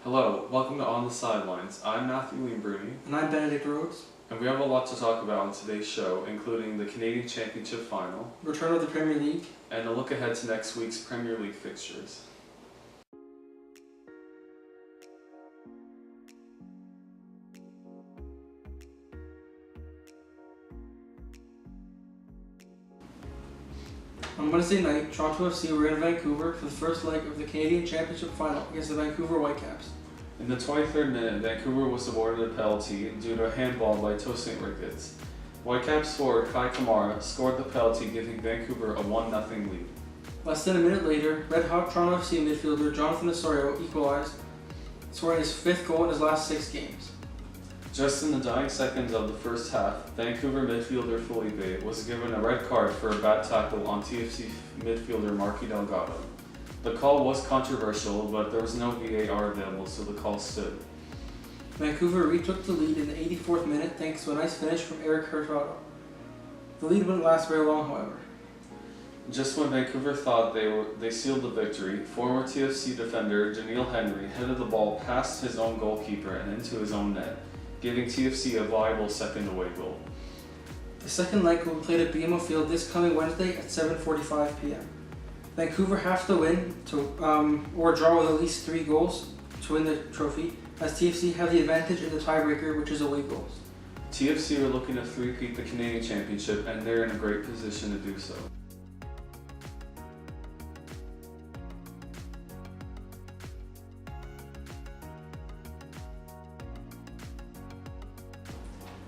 Hello, welcome to On The Sidelines. I'm Matthew Bruni. And I'm Benedict Rhodes. And we have a lot to talk about on today's show, including the Canadian Championship Final, return of the Premier League, and a look ahead to next week's Premier League fixtures. On Wednesday night, Toronto FC were in Vancouver for the first leg of the Canadian Championship Final against the Vancouver Whitecaps. In the 23rd minute, Vancouver was awarded a penalty due to a handball by Tosin Ricketts. Whitecaps forward Kai Kamara scored the penalty, giving Vancouver a 1-0 lead. Less than a minute later, red-hot Toronto FC midfielder Jonathan Osorio equalized, scoring his 5th goal in his last 6 games. Just in the dying seconds of the first half, Vancouver midfielder Felipe was given a red card for a bad tackle on TFC midfielder Marky Delgado. The call was controversial, but there was no VAR available, so the call stood. Vancouver retook the lead in the 84th minute thanks to a nice finish from Eric Hurtado. The lead wouldn't last very long, however. Just when Vancouver thought they sealed the victory, former TFC defender Daniil Henry headed the ball past his own goalkeeper and into his own net, giving TFC a viable second away goal. The second leg will be played at BMO Field this coming Wednesday at 7:45 p.m. Vancouver have to win or draw with at least 3 goals to win the trophy, as TFC have the advantage in the tiebreaker, which is away goals. TFC are looking to three-peat the Canadian Championship, and they're in a great position to do so.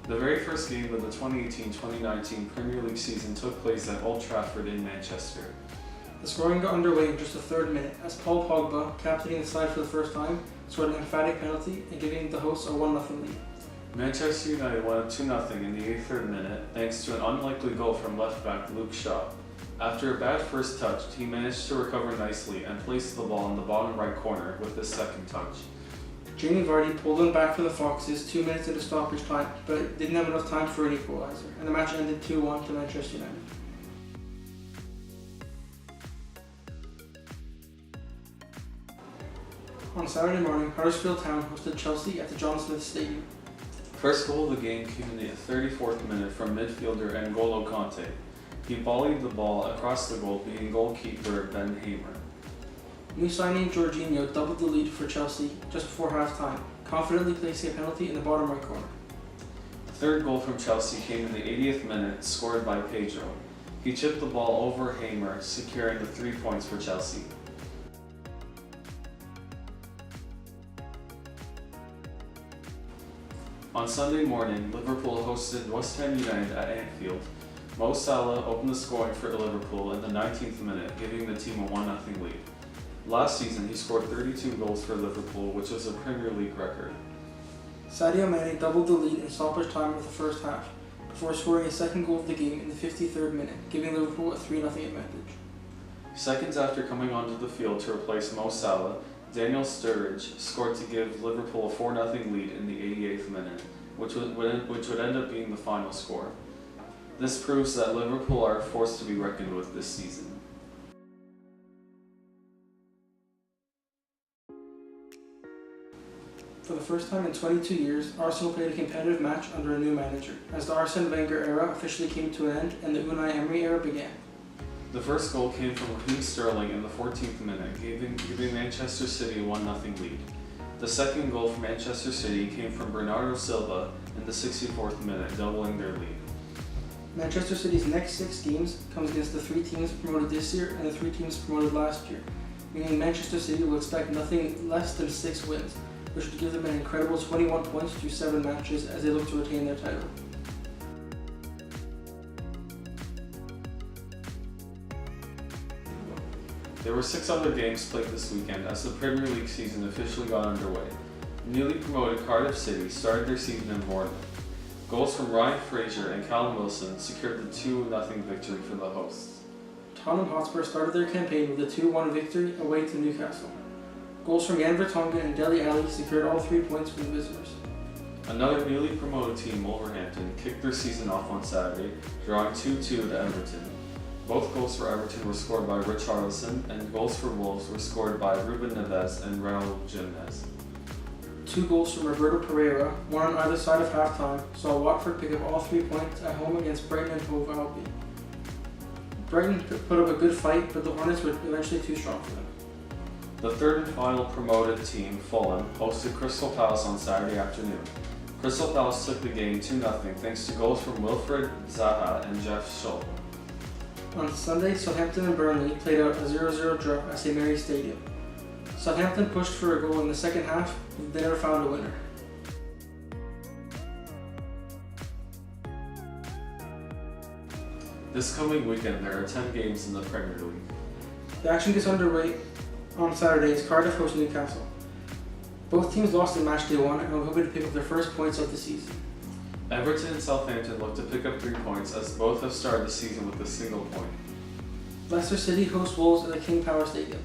The very first game of the 2018-2019 Premier League season took place at Old Trafford in Manchester. The scoring got underway in just the 3rd minute as Paul Pogba, captaining the side for the first time, scored an emphatic penalty and giving the hosts a 1-0 lead. Manchester United won 2-0 in the 83rd minute thanks to an unlikely goal from left-back Luke Shaw. After a bad first touch, he managed to recover nicely and placed the ball in the bottom right corner with his second touch. Jamie Vardy pulled one back for the Foxes 2 minutes into stoppage time, but didn't have enough time for an equalizer, and the match ended 2-1 to Manchester United. On Saturday morning, Huddersfield Town hosted Chelsea at the John Smith Stadium. First goal of the game came in the 34th minute from midfielder N'Golo Kanté. He volleyed the ball across the goal, beating goalkeeper Ben Hamer. New signing Jorginho doubled the lead for Chelsea just before half-time, confidently placing a penalty in the bottom right corner. The third goal from Chelsea came in the 80th minute, scored by Pedro. He chipped the ball over Hamer, securing the 3 points for Chelsea. On Sunday morning, Liverpool hosted West Ham United at Anfield. Mo Salah opened the scoring for Liverpool in the 19th minute, giving the team a 1-0 lead. Last season, he scored 32 goals for Liverpool, which was a Premier League record. Sadio Mane doubled the lead in stoppage time of the first half, before scoring his second goal of the game in the 53rd minute, giving Liverpool a 3-0 advantage. Seconds after coming onto the field to replace Mo Salah, Daniel Sturridge scored to give Liverpool a 4-0 lead in the 88th minute, which would end up being the final score. This proves that Liverpool are a force to be reckoned with this season. For the first time in 22 years, Arsenal played a competitive match under a new manager, as the Arsene Wenger era officially came to an end and the Unai Emery era began. The first goal came from Raheem Sterling in the 14th minute, giving Manchester City a 1-0 lead. The second goal for Manchester City came from Bernardo Silva in the 64th minute, doubling their lead. Manchester City's next 6 games comes against the 3 teams promoted this year and the 3 teams promoted last year, meaning Manchester City will expect nothing less than 6 wins, which would give them an incredible 21 points through 7 matches as they look to retain their title. There were 6 other games played this weekend as the Premier League season officially got underway. Newly promoted Cardiff City started their season in Bournemouth. Goals from Ryan Fraser and Callum Wilson secured the 2-0 victory for the hosts. Tottenham Hotspur started their campaign with a 2-1 victory away to Newcastle. Goals from Jan Vertonghen and Dele Alli secured all 3 points for the visitors. Another newly promoted team, Wolverhampton, kicked their season off on Saturday, drawing 2-2 to Everton. Both goals for Everton were scored by Richarlison, and goals for Wolves were scored by Ruben Neves and Raul Jimenez. 2 goals from Roberto Pereira, one on either side of halftime, saw Watford pick up all 3 points at home against Brighton and Hove Albion. Brighton put up a good fight, but the Hornets were eventually too strong for them. The third and final promoted team, Fulham, hosted Crystal Palace on Saturday afternoon. Crystal Palace took the game 2-0 thanks to goals from Wilfred Zaha and Jeff Schull. On Sunday, Southampton and Burnley played out a 0-0 draw at St Mary's Stadium. Southampton pushed for a goal in the second half, but they never found a winner. This coming weekend, there are 10 games in the Premier League. The action gets underway on Saturday as Cardiff hosts Newcastle. Both teams lost in match day 1 and are hoping to pick up their first points of the season. Everton and Southampton look to pick up 3 points as both have started the season with a single point. Leicester City hosts Wolves at the King Power Stadium.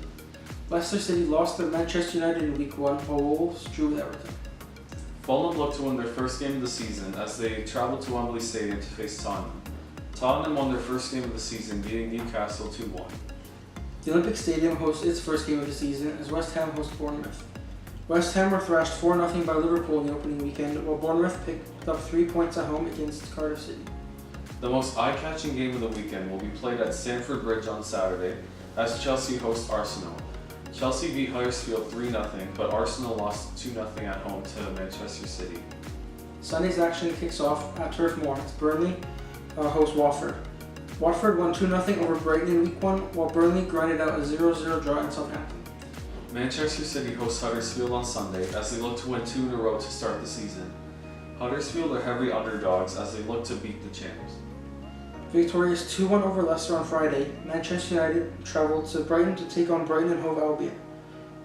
Leicester City lost to Manchester United in Week 1, while Wolves drew with Everton. Fulham look to win their first game of the season as they travel to Wembley Stadium to face Tottenham. Tottenham won their first game of the season, beating Newcastle 2-1. The Olympic Stadium hosts its first game of the season as West Ham hosts Bournemouth. West Ham were thrashed 4-0 by Liverpool in the opening weekend, while Bournemouth picked up 3 points at home against Cardiff City. The most eye-catching game of the weekend will be played at Stamford Bridge on Saturday as Chelsea hosts Arsenal. Chelsea beat Huddersfield 3-0, but Arsenal lost 2-0 at home to Manchester City. Sunday's action kicks off at Turf Moor as Burnley hosts Watford. Watford won 2-0 over Brighton in Week 1, while Burnley grinded out a 0-0 draw in Southampton. Manchester City hosts Huddersfield on Sunday as they look to win 2 in a row to start the season. Huddersfield are heavy underdogs as they look to beat the champs. Victorious 2-1 over Leicester on Friday, Manchester United travelled to Brighton to take on Brighton and Hove Albion.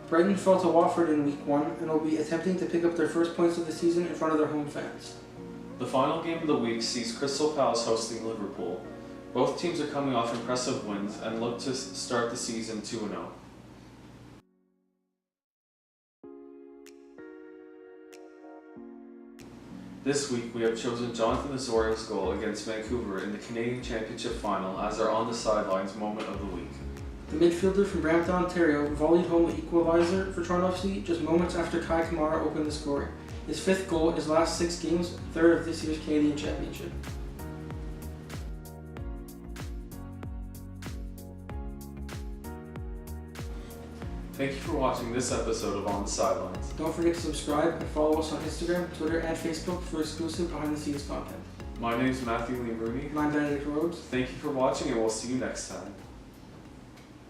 Brighton fell to Watford in Week 1 and will be attempting to pick up their first points of the season in front of their home fans. The final game of the week sees Crystal Palace hosting Liverpool. Both teams are coming off impressive wins and look to start the season 2-0. This week, we have chosen Jonathan Osorio's goal against Vancouver in the Canadian Championship Final as our On The Sidelines moment of the week. The midfielder from Brampton, Ontario, volleyed home the equaliser for Toronto FC just moments after Kai Kamara opened the scoring. His 5th goal in his last 6 games, 3rd of this year's Canadian Championship. Thank you for watching this episode of On The Sidelines. Don't forget to subscribe and follow us on Instagram, Twitter, and Facebook for exclusive behind-the-scenes content. My name is Matthew Lee Rooney. I'm Benedict Rhodes. Thank you for watching, and we'll see you next time.